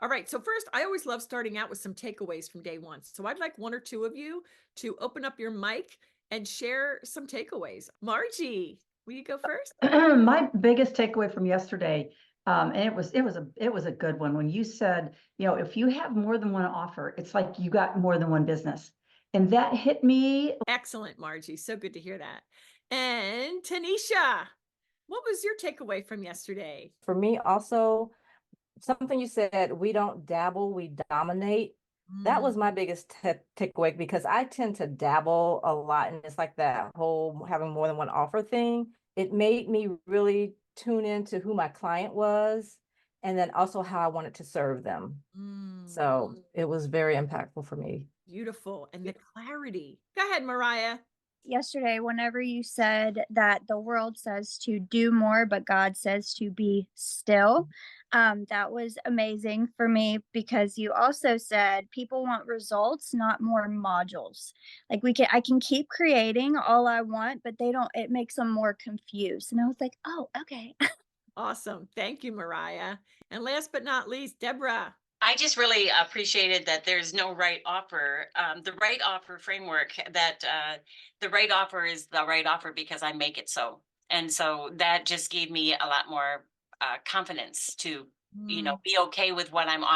All right. So first, I always love starting out with some takeaways from day one. So I'd like one or two of you to open up your mic and share some takeaways. Margie, will you go first? My biggest takeaway from yesterday, and it was a good one when you said, if you have more than one offer, it's like you got more than one business. And that hit me. Excellent, Margie. So good to hear that. And Tanisha, what was your takeaway from yesterday? For me, also, something you said, we don't dabble, we dominate. That was my Mm, biggest takeaway because I tend to dabble a lot. And it's like that whole having more than one offer thing. It made me really tune into who my client was and then also how I wanted to serve them. mm, So it was very impactful for me. beautiful. And the clarity. Go ahead, Mariah. Yesterday, whenever you said that the world says to do more, but God says to be still, that was amazing for me because you also said people want results, not more modules. Like I can keep creating all I want, but they don't, it makes them more confused. And I was like, oh, okay. Awesome. Thank you, Mariah. And last but not least, Deborah. I just really appreciated that there's no right offer. The right offer framework that the right offer is the right offer because I make it so. And so that just gave me a lot more confidence to, Mm, be okay with what I'm offering